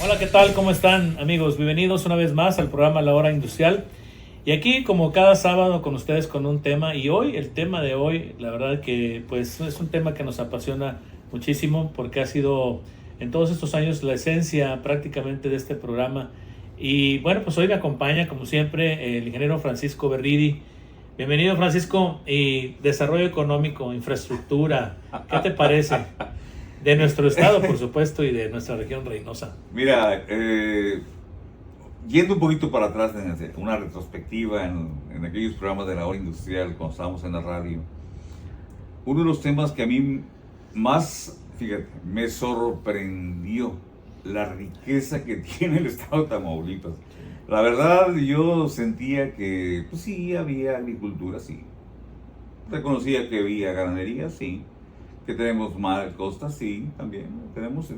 Hola, ¿qué tal? ¿Cómo están, amigos? Bienvenidos una vez más al programa La Hora Industrial. Y aquí, como cada sábado, con ustedes con un tema. Y hoy, el tema de hoy, la verdad que pues es un tema que nos apasiona muchísimo porque ha sido en todos estos años la esencia prácticamente de este programa. Y bueno, pues hoy me acompaña, como siempre, el ingeniero Francisco Berridi. Bienvenido, Francisco. Y desarrollo económico, infraestructura, ¿qué te parece? De nuestro estado, por supuesto, y de nuestra región Reynosa. Mira, yendo un poquito para atrás en una retrospectiva en aquellos programas de la hora industrial, cuando estábamos en la radio, uno de los temas que a mí más, fíjate, me sorprendió la riqueza que tiene el estado de Tamaulipas. La verdad, yo sentía que, pues sí, había agricultura, sí. Reconocía que había ganadería, sí. Que tenemos más costas, sí, también tenemos,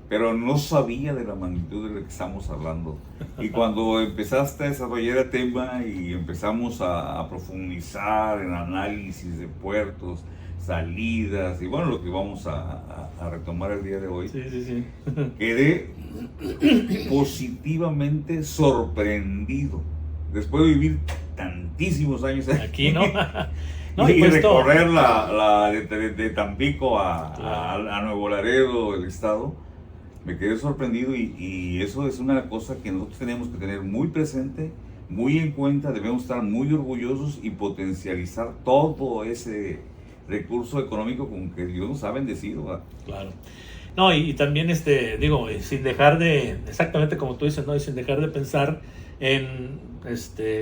pero no sabía de la magnitud de lo que estamos hablando. Y cuando empezaste a desarrollar el tema y empezamos a profundizar en análisis de puertos, salidas, y bueno, lo que vamos a retomar el día de hoy, Sí. quedé positivamente sorprendido. Después de vivir tantísimos años Aquí, ¿no? No, y pues recorrer de Tampico a Nuevo Laredo, el estado, me quedé sorprendido y eso es una cosa que nosotros tenemos que tener muy presente, muy en cuenta, debemos estar muy orgullosos y potencializar todo ese recurso económico con que Dios nos ha bendecido, ¿verdad? Claro. No, y también, digo, sin dejar de, exactamente como tú dices, ¿no? Y sin dejar de pensar en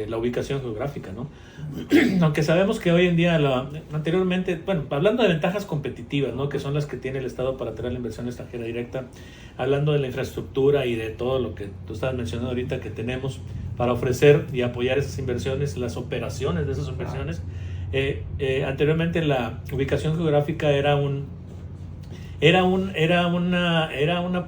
la ubicación geográfica, ¿no? Aunque sabemos que hoy en día, anteriormente, bueno, hablando de ventajas competitivas, ¿no? Que son las que tiene el Estado para atraer la inversión extranjera directa, hablando de la infraestructura y de todo lo que tú estabas mencionando ahorita que tenemos para ofrecer y apoyar esas inversiones, las operaciones de esas inversiones. Anteriormente la ubicación geográfica era una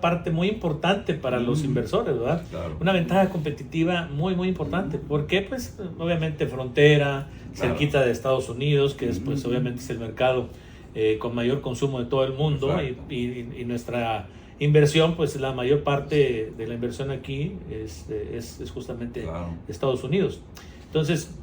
parte muy importante para los inversores, ¿verdad? Claro. Una ventaja competitiva muy, muy importante. ¿Por qué? Pues obviamente frontera, Claro. cerquita de Estados Unidos, que es pues obviamente es el mercado con mayor consumo de todo el mundo, y nuestra inversión, pues la mayor parte de la inversión aquí es justamente Estados Unidos. Entonces,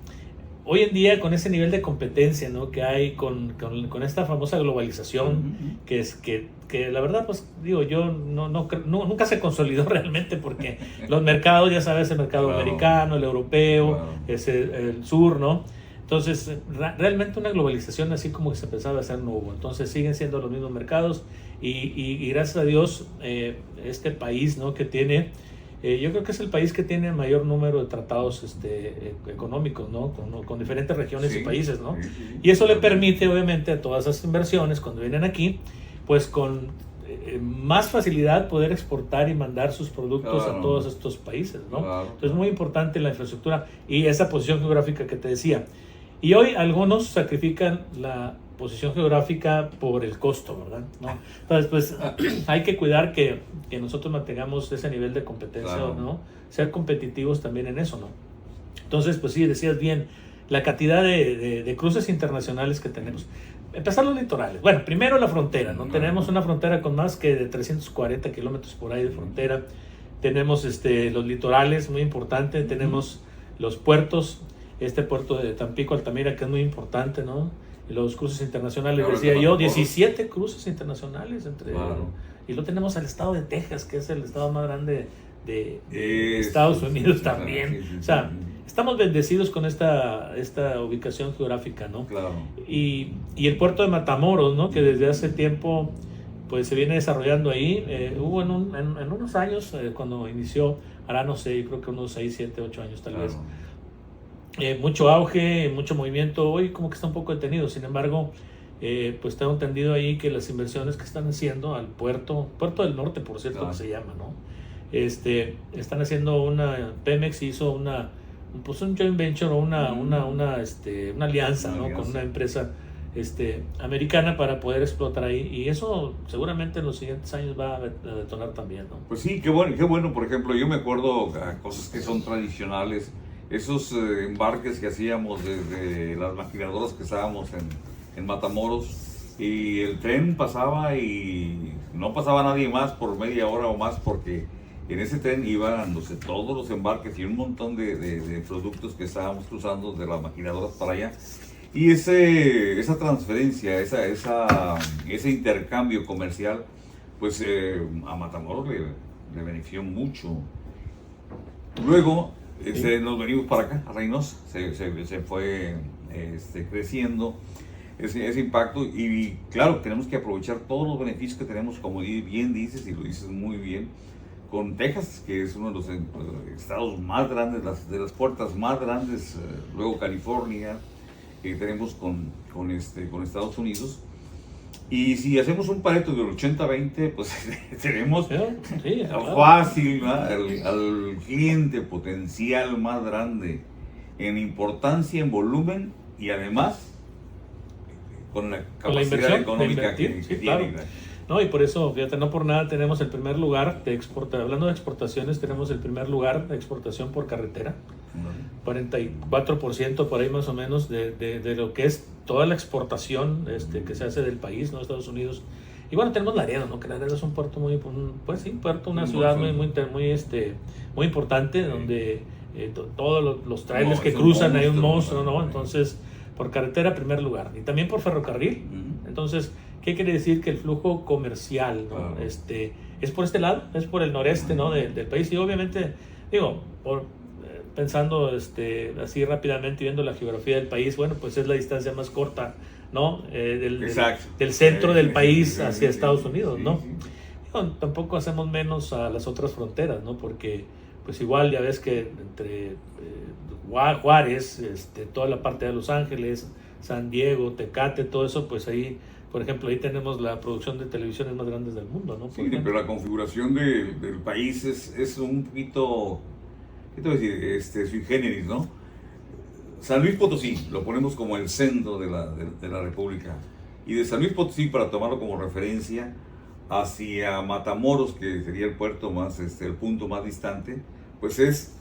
hoy en día, con ese nivel de competencia, ¿no? Que hay con esta famosa globalización, que es que la verdad, pues digo, yo nunca se consolidó realmente porque los mercados, ya sabes, el mercado americano, el europeo, es el sur, ¿no? Entonces, realmente una globalización así como que se pensaba hacer no hubo. Entonces, siguen siendo los mismos mercados y gracias a Dios, este país, ¿no? Que tiene... yo creo que es el país que tiene el mayor número de tratados económicos, ¿no? Con diferentes regiones y países, ¿no? Y eso le permite, obviamente, a todas esas inversiones, cuando vienen aquí, pues con más facilidad poder exportar y mandar sus productos a todos estos países, ¿no? Entonces es muy importante la infraestructura y esa posición geográfica que te decía. Y hoy algunos sacrifican la posición geográfica por el costo, ¿verdad? ¿No? Entonces, pues hay que cuidar que nosotros mantengamos ese nivel de competencia, ¿no? Ser competitivos también en eso, ¿no? Entonces, pues sí, decías bien, la cantidad de cruces internacionales que tenemos. Empezar los litorales. Bueno, primero la frontera, ¿no? Tenemos una frontera con más que de 340 kilómetros por ahí de frontera. Tenemos los litorales, muy importante. Tenemos los puertos, este puerto de Tampico, Altamira, que es muy importante, ¿no? Y los cruces internacionales, decía yo, 17 cruces internacionales y lo tenemos al estado de Texas, que es el estado más grande de Estados Unidos también. O sea, estamos bendecidos con esta ubicación geográfica, ¿no? Claro. Y el puerto de Matamoros, ¿no? Que desde hace tiempo pues se viene desarrollando ahí. Hubo en unos años, cuando inició, hará no sé, creo que unos 6, 7, 8 años tal vez. Mucho auge, mucho movimiento. Hoy como que está un poco detenido. Sin embargo, pues tengo entendido ahí que las inversiones que están haciendo al puerto del norte, por cierto, que se llama, ¿no? Están haciendo Pemex hizo un joint venture o una alianza, ¿no? Con una empresa americana para poder explotar ahí, y eso seguramente en los siguientes años va a detonar también, ¿no? Pues sí, qué bueno, por ejemplo, yo me acuerdo cosas que son tradicionales, esos embarques que hacíamos desde las maquinadoras que estábamos en Matamoros, y el tren pasaba y no pasaba nadie más por media hora o más porque En ese tren iban todos los embarques y un montón de productos que estábamos cruzando de las maquinadoras para allá. Y esa transferencia, ese intercambio comercial, pues a Matamoros le benefició mucho. Luego nos venimos para acá, a Reynosa, se fue creciendo ese impacto y claro, tenemos que aprovechar todos los beneficios que tenemos, como bien dices, y lo dices muy bien, con Texas, que es uno de los estados más grandes, de las puertas más grandes, luego California, que tenemos con Estados Unidos. Y si hacemos un pareto del 80-20, pues tenemos fácil, ¿no?, al cliente potencial más grande en importancia, en volumen y además con la capacidad económica que tiene. Claro. No, y por eso, fíjate, no por nada tenemos el primer lugar de hablando de exportaciones, tenemos el primer lugar de exportación por carretera. 44% por ahí más o menos de lo que es toda la exportación que se hace del país, ¿no? Estados Unidos. Y bueno, tenemos Laredo, ¿no? Que Laredo es un puerto una ciudad muy importante, donde todos los trailers que cruzan hay un monstruo, ¿no? Entonces, por carretera, primer lugar. Y también por ferrocarril. Entonces, ¿qué quiere decir? Que el flujo comercial, ¿no? Es por este lado, es por el noreste, ¿no? del país. Y obviamente, pensando así rápidamente, viendo la geografía del país, bueno, pues es la distancia más corta, ¿no? Del centro del país hacia Estados Unidos, ¿no? Tampoco hacemos menos a las otras fronteras, ¿no? Porque pues igual ya ves que entre Juárez, toda la parte de Los Ángeles, San Diego, Tecate, todo eso, pues ahí, por ejemplo, ahí tenemos la producción de televisiones más grandes del mundo, ¿no? Sí, pero la configuración del país es un poquito, ¿qué te voy a decir? Sui generis, ¿no? San Luis Potosí, lo ponemos como el centro de la República. Y de San Luis Potosí, para tomarlo como referencia, hacia Matamoros, que sería el puerto más, el punto más distante, pues es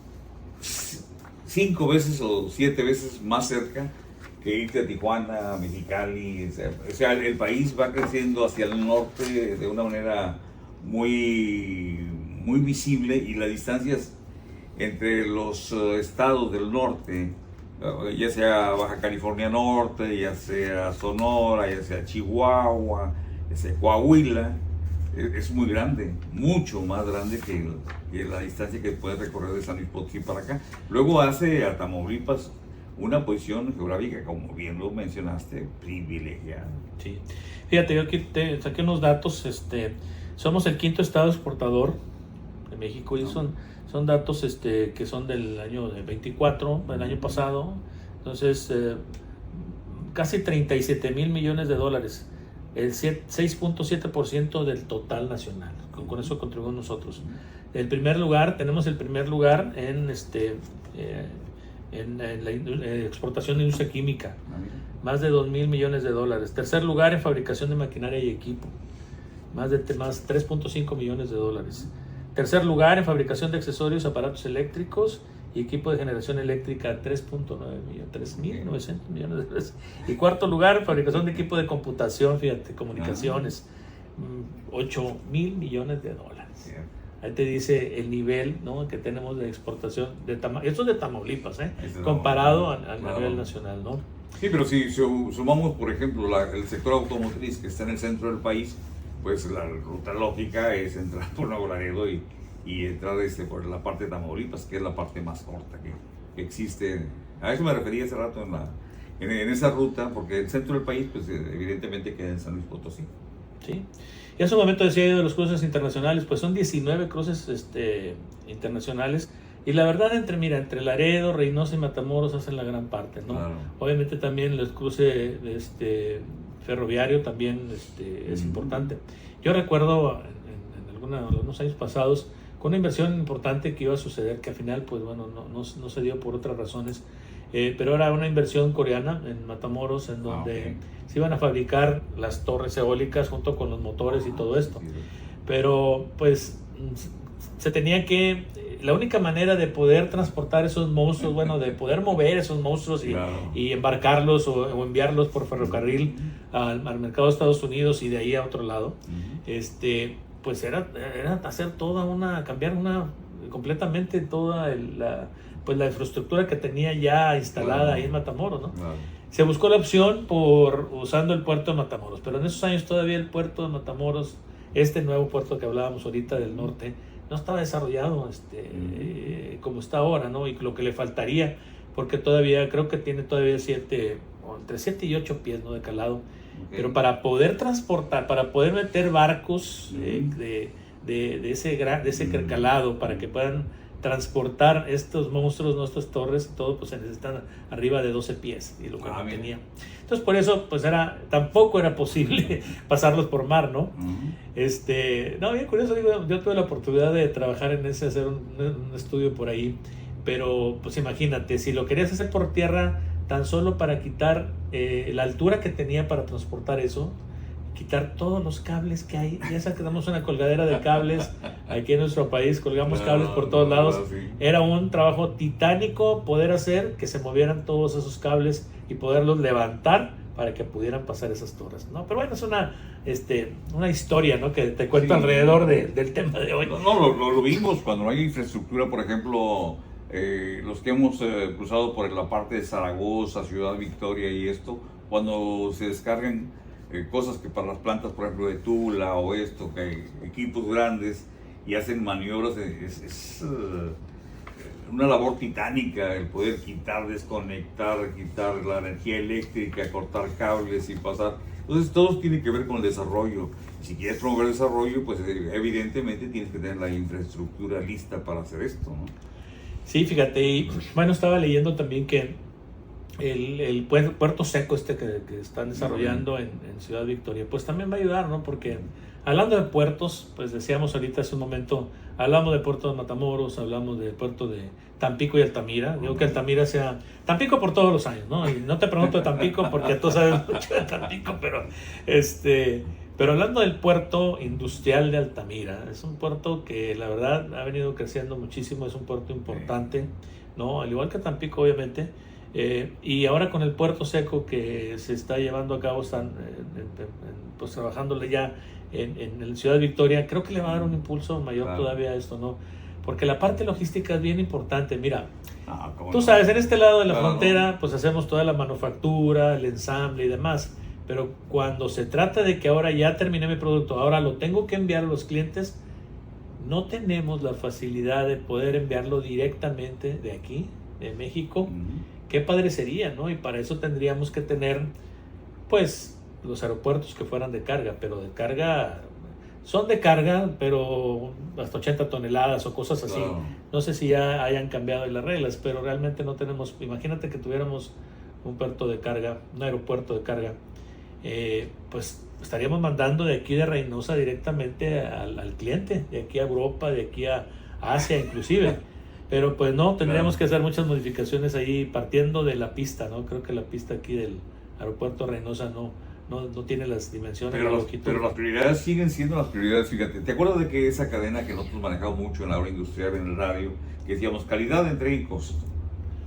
5 veces o 7 veces más cerca que irte a Tijuana, Mexicali. O sea, el país va creciendo hacia el norte de una manera muy, muy visible, y las distancias entre los estados del norte, ya sea Baja California Norte, ya sea Sonora, ya sea Chihuahua, ya sea Coahuila, es muy grande, mucho más grande que la distancia que puede recorrer de San Luis Potosí para acá. Luego hace a Tamaulipas una posición geográfica, como bien lo mencionaste, privilegiada. Sí. Fíjate, yo aquí te saqué unos datos. Somos el 5º estado exportador de México, y son datos que son del año 24, del año pasado. Entonces, casi 37 mil millones de dólares, el 6.7% del total nacional. Con eso contribuimos nosotros. Tenemos el primer lugar en la exportación de industria química, más de 2 mil millones de dólares. Tercer lugar en fabricación de maquinaria y equipo, más 3.5 millones de dólares. Tercer lugar en fabricación de accesorios, aparatos eléctricos y equipo de generación eléctrica, 3.900 millones de dólares. Y cuarto lugar en fabricación de equipo de computación, fíjate, comunicaciones, 8 mil millones de dólares. Ahí te dice el nivel, ¿no?, que tenemos de exportación. Esto es de Tamaulipas, comparado a nivel nacional, ¿no? Sí, pero si sumamos, por ejemplo, el sector automotriz, que está en el centro del país, pues la ruta lógica es entrar por Nuevo Laredo y entrar por la parte de Tamaulipas, que es la parte más corta que existe. A eso me refería hace rato en esa ruta, porque el centro del país, pues evidentemente queda en San Luis Potosí. Sí. Y hace un momento decía yo de los cruces internacionales, pues son 19 cruces internacionales, y la verdad entre Laredo, Reynosa y Matamoros hacen la gran parte, ¿no? Claro. Obviamente también el cruce ferroviario también es importante. Yo recuerdo en algunos años pasados, con una inversión importante que iba a suceder, que al final pues bueno, no se dio por otras razones, pero era una inversión coreana en Matamoros, en donde se iban a fabricar las torres eólicas junto con los motores y todo esto. Pero pues se tenía la única manera de poder transportar esos monstruos, bueno, de poder mover esos monstruos y embarcarlos o enviarlos por ferrocarril al mercado de Estados Unidos y de ahí a otro lado, pues era hacer cambiar completamente toda la infraestructura que tenía ya instalada ahí en Matamoros, ¿no? Claro. Se buscó la opción usando el puerto de Matamoros, pero en esos años todavía el puerto de Matamoros, este nuevo puerto que hablábamos ahorita del norte, no estaba desarrollado como está ahora, ¿no? Y lo que le faltaría, porque todavía creo que tiene todavía entre 7 y 8 pies, ¿no?, de calado. Okay. Pero para poder transportar, para poder meter barcos de ese calado, para que puedan transportar estos monstruos, nuestras torres y todo, pues se necesitan arriba de 12 pies, y lo que no tenía. Entonces, por eso, pues tampoco era posible pasarlos por mar, ¿no? No, bien curioso, digo, yo tuve la oportunidad de trabajar en hacer un estudio por ahí, pero pues imagínate, si lo querías hacer por tierra, tan solo para quitar la altura que tenía para transportar eso, quitar todos los cables que hay. Ya sabes que tenemos una colgadera de cables aquí en nuestro país, colgamos cables por todos lados. Sí. Era un trabajo titánico poder hacer que se movieran todos esos cables y poderlos levantar para que pudieran pasar esas torres, ¿no? Pero bueno, es una historia, ¿no?, que te cuento alrededor del tema de hoy. Lo vimos cuando no hay infraestructura, por ejemplo, los que hemos cruzado por la parte de Zaragoza, Ciudad Victoria y esto, cuando se descargan cosas que para las plantas, por ejemplo, de Tula o que hay equipos grandes y hacen maniobras, es una labor titánica el poder desconectar, quitar la energía eléctrica, cortar cables y pasar. Entonces todo tiene que ver con el desarrollo. Si quieres promover el desarrollo, pues evidentemente tienes que tener la infraestructura lista para hacer esto, ¿no? Sí, fíjate, y bueno, estaba leyendo también que el puerto seco que están desarrollando en Ciudad Victoria, pues también va a ayudar, ¿no? Porque hablando de puertos, pues decíamos ahorita hace un momento, hablamos del puerto de Matamoros, hablamos del puerto de Tampico y Altamira. Digo que Altamira sea Tampico por todos los años, ¿no? Y no te pregunto de Tampico porque tú sabes mucho de Tampico, pero hablando del puerto industrial de Altamira, es un puerto que la verdad ha venido creciendo muchísimo, es un puerto importante, ¿no? Al igual que Tampico, obviamente. Y ahora con el puerto seco que se está llevando a cabo, están pues trabajándole ya en Ciudad Victoria, creo que le va a dar un impulso mayor todavía a esto, ¿no? Porque la parte logística es bien importante. Mira, tú sabes, en este lado de la frontera, pues hacemos toda la manufactura, el ensamble y demás, pero cuando se trata de que ahora ya terminé mi producto, ahora lo tengo que enviar a los clientes, no tenemos la facilidad de poder enviarlo directamente de aquí, de México. Qué padre sería, ¿no? Y para eso tendríamos que tener, pues, los aeropuertos que fueran de carga, pero de carga, son de carga, pero hasta 80 toneladas o cosas así. No sé si ya hayan cambiado las reglas, pero realmente no tenemos. Imagínate que tuviéramos un puerto de carga, un aeropuerto de carga, pues estaríamos mandando de aquí de Reynosa directamente al cliente, de aquí a Europa, de aquí a Asia inclusive. Pero pues no, tendríamos que hacer muchas modificaciones ahí partiendo de la pista, ¿no? Creo que la pista aquí del aeropuerto Reynosa no tiene las dimensiones. Pero las prioridades siguen siendo las prioridades, fíjate. ¿Te acuerdas de que esa cadena que nosotros manejamos mucho en la hora industrial, en el radio, que decíamos calidad entre y costo?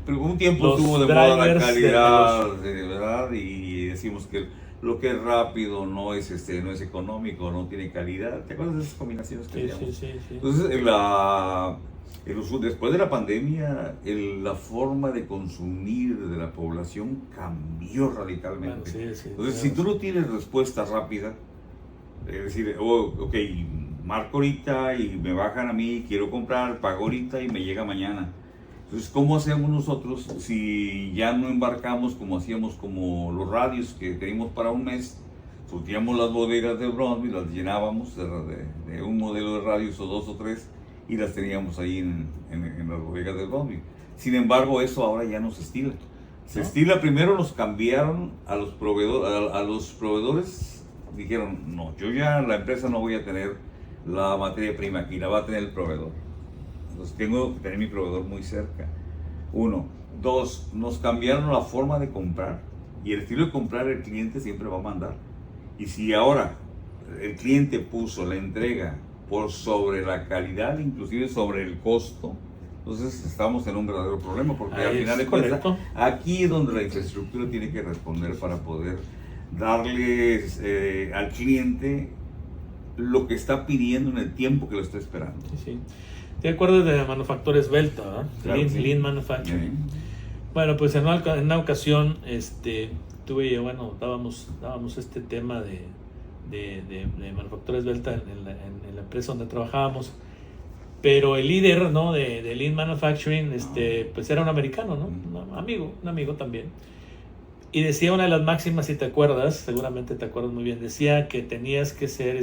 Pero un tiempo estuvo de moda la calidad, ¿verdad? Y decimos que lo que es rápido no es económico, no tiene calidad. ¿Te acuerdas de esas combinaciones que hacíamos? Sí. Entonces, después de la pandemia, la forma de consumir de la población cambió radicalmente. Entonces, si tú no tienes respuesta rápida, es decir, ok, marco ahorita y me bajan a mí, quiero comprar, pago ahorita y me llega mañana. Entonces, ¿cómo hacemos nosotros si ya no embarcamos como hacíamos como los radios que teníamos para un mes? Surtíamos las bodegas de Brownsville, las llenábamos de un modelo de radios o 2 o 3 y las teníamos ahí en las bodegas de Brownsville. Sin embargo, eso ahora ya no se estila. Se estila, primero nos cambiaron a los proveedores, dijeron, no, yo ya la empresa no voy a tener la materia prima aquí, la va a tener el proveedor. Entonces tengo que tener mi proveedor muy cerca. 1. 2, nos cambiaron la forma de comprar y el estilo de comprar el cliente siempre va a mandar. Y si ahora el cliente puso la entrega por sobre la calidad, inclusive sobre el costo, entonces estamos en un verdadero problema, porque al final de cuentas, aquí es donde la infraestructura tiene que responder para poder darles al cliente lo que está pidiendo en el tiempo que lo está esperando. Sí, sí. ¿Te acuerdas de la manufactura esbelta, ¿verdad? Claro, sí. Lean Manufacturing. Bueno, pues en una ocasión dábamos este tema de manufactura esbelta en la empresa donde trabajábamos, pero el líder, ¿no?, de Lean Manufacturing pues era un americano, ¿no? Un amigo también, y decía una de las máximas, si te acuerdas, seguramente te acuerdas muy bien, decía que tenías que ser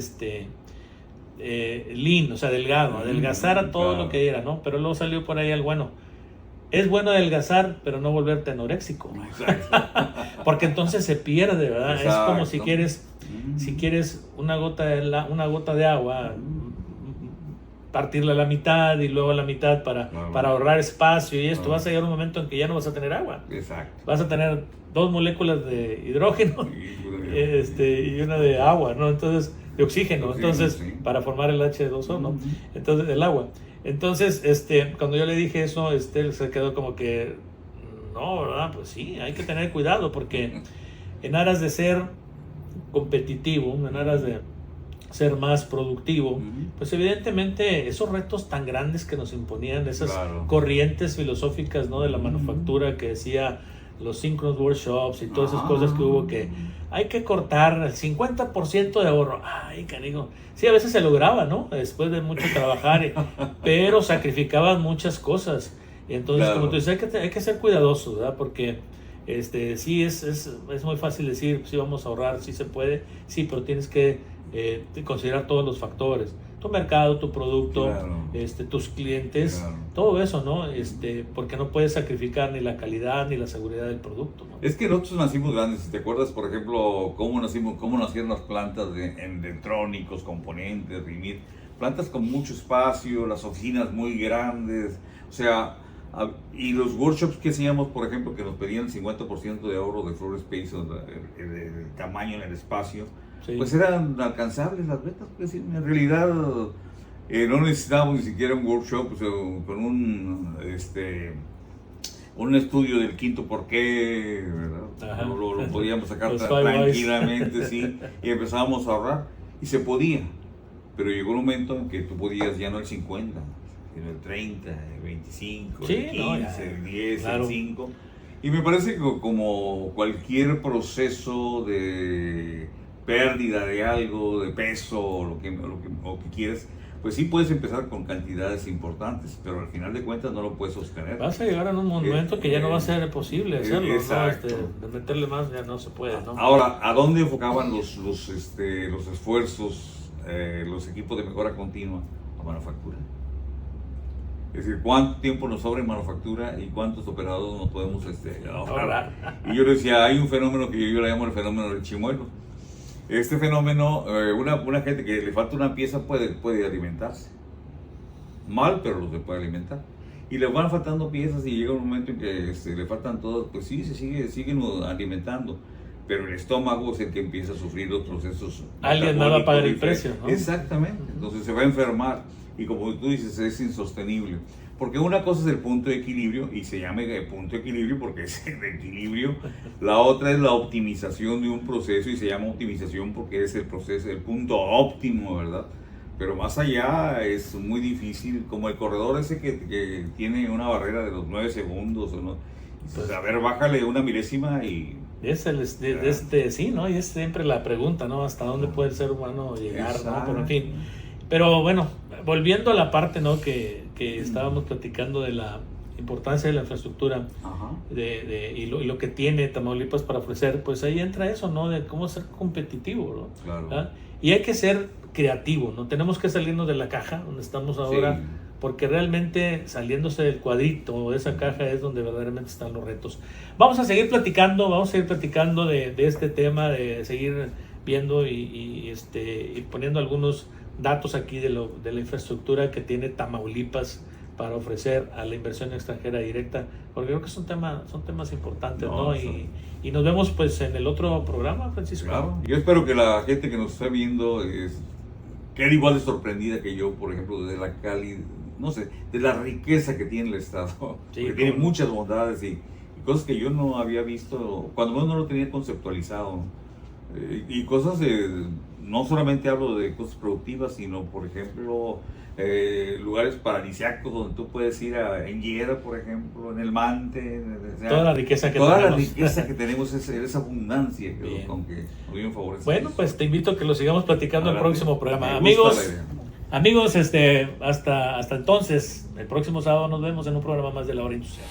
lean, o sea, delgado, adelgazar a todo lo que era, ¿no? Pero luego salió por ahí el bueno. Es bueno adelgazar, pero no volverte anoréxico. Porque entonces se pierde, ¿verdad? Exacto. Es como si quieres una gota de agua, partirla a la mitad y luego a la mitad para ahorrar espacio y esto, vas a llegar a un momento en que ya no vas a tener agua. Exacto. Vas a tener 2 moléculas de hidrógeno y una de agua, ¿no? Entonces, de oxígeno, entonces, para formar el H2O, ¿no? Entonces, el agua. Entonces, cuando yo le dije eso, él se quedó como que, no, ¿verdad? Pues sí, hay que tener cuidado porque en aras de ser competitivo, en aras de ser más productivo, pues evidentemente esos retos tan grandes que nos imponían, esas corrientes filosóficas, ¿no?, de la manufactura que decía los Synchronous Workshops y todas esas cosas que hubo, que hay que cortar el 50% de ahorro. Ay, canijo. Sí, a veces se lograba, ¿no? Después de mucho trabajar, pero sacrificaban muchas cosas. Y entonces, como tú dices, hay que ser cuidadosos, ¿verdad? Porque sí, es muy fácil decir, sí, vamos a ahorrar, sí se puede, sí, pero tienes que considerar todos los factores. Tu mercado, tu producto, tus clientes, todo eso, ¿no? Porque no puedes sacrificar ni la calidad ni la seguridad del producto, ¿no? Es que nosotros nacimos grandes. Si te acuerdas, por ejemplo, cómo nacieron las plantas en electrónicos, componentes, RIMIT, plantas con mucho espacio, las oficinas muy grandes, o sea, y los workshops que hacíamos, por ejemplo, que nos pedían el 50% de ahorro de floor space, el tamaño en el espacio, pues eran alcanzables las metas, pues en realidad no necesitábamos ni siquiera un workshop, pues, con un estudio del quinto por qué, ¿verdad? Lo podíamos sacar tranquilamente, sí, y empezábamos a ahorrar, y se podía, pero llegó un momento en que tú podías ya no el 50, sino el 30, el 25, el 15, el 10, el 5, y me parece que como cualquier proceso de pérdida de algo, de peso, o lo que quieres, pues sí puedes empezar con cantidades importantes, pero al final de cuentas no lo puedes sostener. Vas a llegar a un momento que ya no va a ser posible hacerlo, ¿no? De meterle más ya no se puede, ¿no? Ahora, ¿a dónde enfocaban los esfuerzos, los equipos de mejora continua? A manufactura. Es decir, ¿cuánto tiempo nos sobra en manufactura y cuántos operados nos podemos ahorrar? Y yo decía, hay un fenómeno que yo le llamo el fenómeno del chimuelo. Este fenómeno, una gente que le falta una pieza puede alimentarse. Mal, pero se puede alimentar. Y le van faltando piezas y llega un momento en que le faltan todas, pues sí, siguen alimentando. Pero el estómago es el que empieza a sufrir los procesos. Alguien más va a pagar el precio, ¿no? Exactamente. Entonces se va a enfermar. Y como tú dices, es insostenible. Porque una cosa es el punto de equilibrio, y se llama punto de equilibrio porque es el equilibrio. La otra es la optimización de un proceso, y se llama optimización porque es el proceso, el punto óptimo, ¿verdad? Pero más allá es muy difícil, como el corredor ese que tiene una barrera de los 9 segundos, ¿o no? Pues, a ver, bájale una milésima y... sí, ¿no? Y es siempre la pregunta, ¿no? ¿Hasta dónde puede el ser humano llegar, ¿no? Pero en fin. Pero bueno, volviendo a la parte, ¿no?, que estábamos platicando de la importancia de la infraestructura y lo que tiene Tamaulipas para ofrecer, pues ahí entra eso, ¿no?, de cómo ser competitivo, ¿no? Claro. ¿Ah? Y hay que ser creativo, ¿no? Tenemos que salirnos de la caja donde estamos ahora, porque realmente saliéndose del cuadrito o de esa caja es donde verdaderamente están los retos. Vamos a seguir platicando de este tema, de seguir viendo y poniendo algunos datos aquí de la infraestructura que tiene Tamaulipas para ofrecer a la inversión extranjera directa, porque creo que son temas importantes, ¿no? Y nos vemos pues en el otro programa, Francisco. Claro, yo espero que la gente que nos está viendo quede igual de sorprendida que yo, por ejemplo, de la de la riqueza que tiene el Estado, que tiene muchas bondades y cosas que yo no había visto, cuando menos no lo tenía conceptualizado, y cosas no solamente hablo de cosas productivas, sino, por ejemplo, lugares paradisíacos donde tú puedes ir en Lleida, por ejemplo, en el Mante. Toda la riqueza que toda tenemos. La riqueza que tenemos, esa abundancia con que nos favorece. Bueno, pues te invito a que lo sigamos platicando en el próximo programa. Amigos, hasta entonces, el próximo sábado nos vemos en un programa más de La Hora Industrial.